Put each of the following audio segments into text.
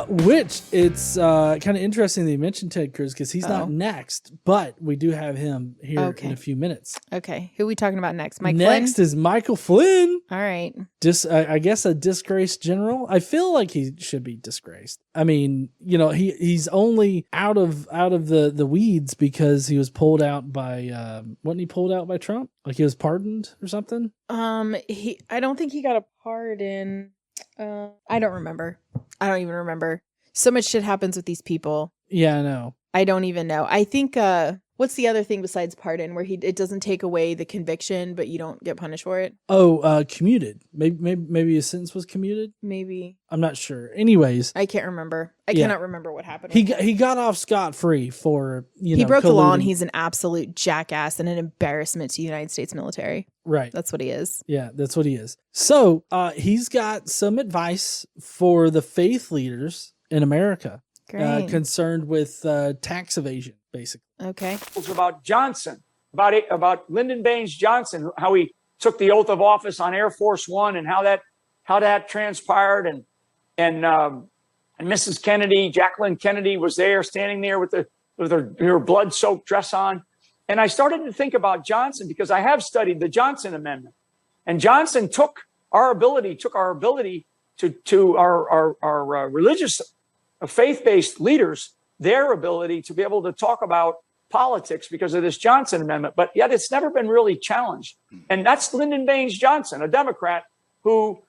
Which it's kind of interesting that you mentioned Ted Cruz because he's not next, but we do have him here in a few minutes. Okay. Who are we talking about next? Next is Michael Flynn. All right. I guess a disgraced general. I feel like he should be disgraced. I mean, he's only out of the weeds because he was pulled out by wasn't he pulled out by Trump? Like he was pardoned or something? I don't think he got a pardon. I don't remember. I don't even remember. So much shit happens with these people. Yeah, I know. I don't even know. I think, what's the other thing besides pardon where it doesn't take away the conviction, but you don't get punished for it? Oh, commuted. Maybe his sentence was commuted? Maybe. I'm not sure. Anyways. I can't remember. I cannot remember what happened. He got off scot-free for, he broke the law and he's an absolute jackass and an embarrassment to the United States military. Right. That's what he is. Yeah, that's what he is. So he's got some advice for the faith leaders in America concerned with tax evasion, basically. Okay. It's about Johnson, about Lyndon Baines Johnson, how he took the oath of office on Air Force One and how that transpired. And Mrs. Kennedy, Jacqueline Kennedy, was there standing there with her blood-soaked dress on. And I started to think about Johnson because I have studied the Johnson Amendment. And Johnson took our ability to our religious, faith-based leaders, their ability to be able to talk about politics because of this Johnson Amendment, but yet it's never been really challenged. And that's Lyndon Baines Johnson, a Democrat who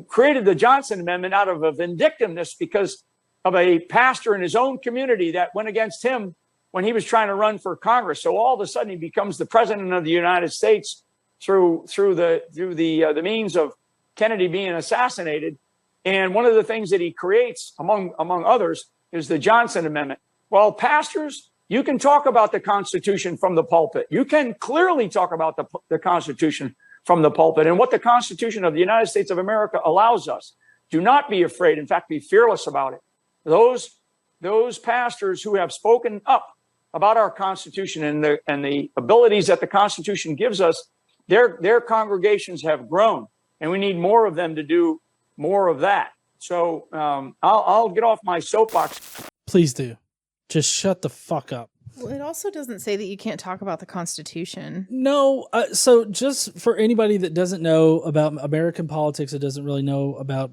created the Johnson Amendment out of a vindictiveness because of a pastor in his own community that went against him when he was trying to run for Congress. So all of a sudden he becomes the president of the United States through the means of Kennedy being assassinated. And one of the things that he creates, among others, is the Johnson Amendment. Well, pastors, you can talk about the Constitution from the pulpit. You can clearly talk about the Constitution from the pulpit and what the Constitution of the United States of America allows us. Do not be afraid. In fact, be fearless about it. Those pastors who have spoken up about our Constitution and the abilities that the Constitution gives us, their congregations have grown, and we need more of them to do more of that. So I'll get off my soapbox. Please do. Just shut the fuck up. Well, it also doesn't say that you can't talk about the Constitution. No. So just for anybody that doesn't know about American politics, that doesn't really know about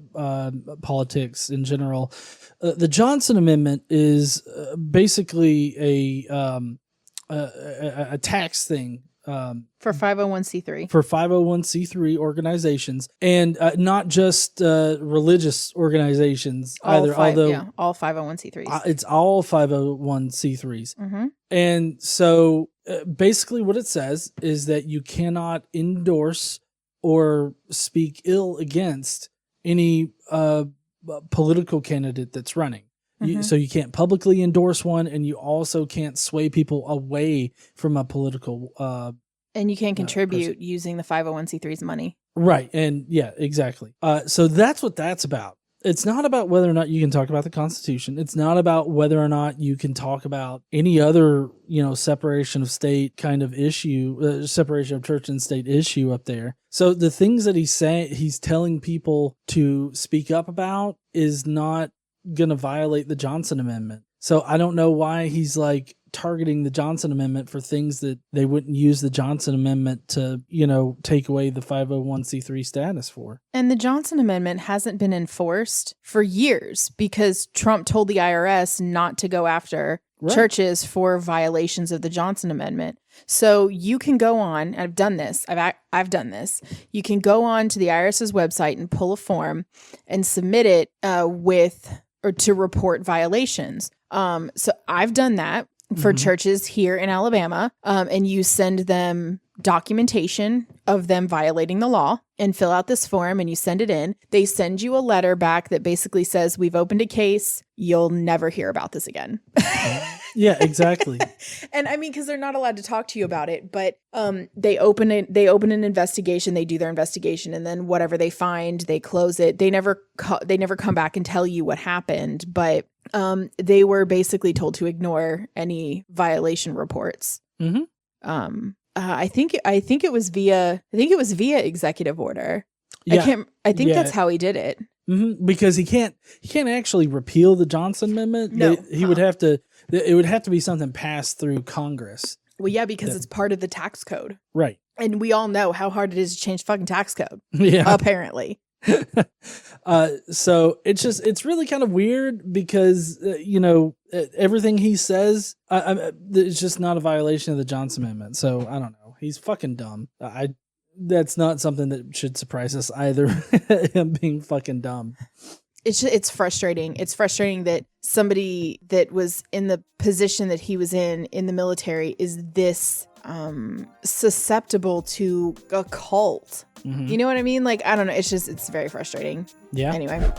politics in general, the Johnson Amendment is basically a tax thing. For 501c3. For 501c3 organizations, and not just religious organizations either. All 501c3s. It's all 501c3s. Mm-hmm. And so basically what it says is that you cannot endorse or speak ill against any political candidate that's running. So you can't publicly endorse one, and you also can't sway people away from a political and you can't contribute using the 501c3's money. Right. And yeah, exactly. So that's what that's about. It's not about whether or not you can talk about the Constitution. It's not about whether or not you can talk about any other, separation of state kind of issue, separation of church and state issue up there. So the things that he's telling people to speak up about is not going to violate the Johnson Amendment. So I don't know why he's targeting the Johnson Amendment for things that they wouldn't use the Johnson Amendment to, take away the 501c3 status for. And the Johnson Amendment hasn't been enforced for years because Trump told the IRS not to go after churches for violations of the Johnson Amendment. So you can go on, I've done this, I've done this. You can go on to the IRS's website and pull a form and submit it to report violations. So I've done that for churches here in Alabama, and you send them documentation of them violating the law and fill out this form and you send it in. They send you a letter back that basically says, we've opened a case. You'll never hear about this again. Yeah, exactly. And I mean, because they're not allowed to talk to you about it, but they open an investigation, they do their investigation, and then whatever they find, they close it. They never come back and tell you what happened, but they were basically told to ignore any violation reports. Mm-hmm. I think it was via executive order. Yeah. I think that's how he did it. Because he can't actually repeal the Johnson Amendment. No. He would have to. It would have to be something passed through Congress. Well, yeah, because it's part of the tax code. Right. And we all know how hard it is to change fucking tax code. Yeah. Apparently. So it's really kind of weird because, everything he says, it's just not a violation of the Johnson Amendment. So I don't know. He's fucking dumb. That's not something that should surprise us either. Him being fucking dumb. It's frustrating. It's frustrating that somebody that was in the position that he was in the military is this susceptible to a cult. You know what I mean? Like, I don't know. It's very frustrating. Yeah. Anyway.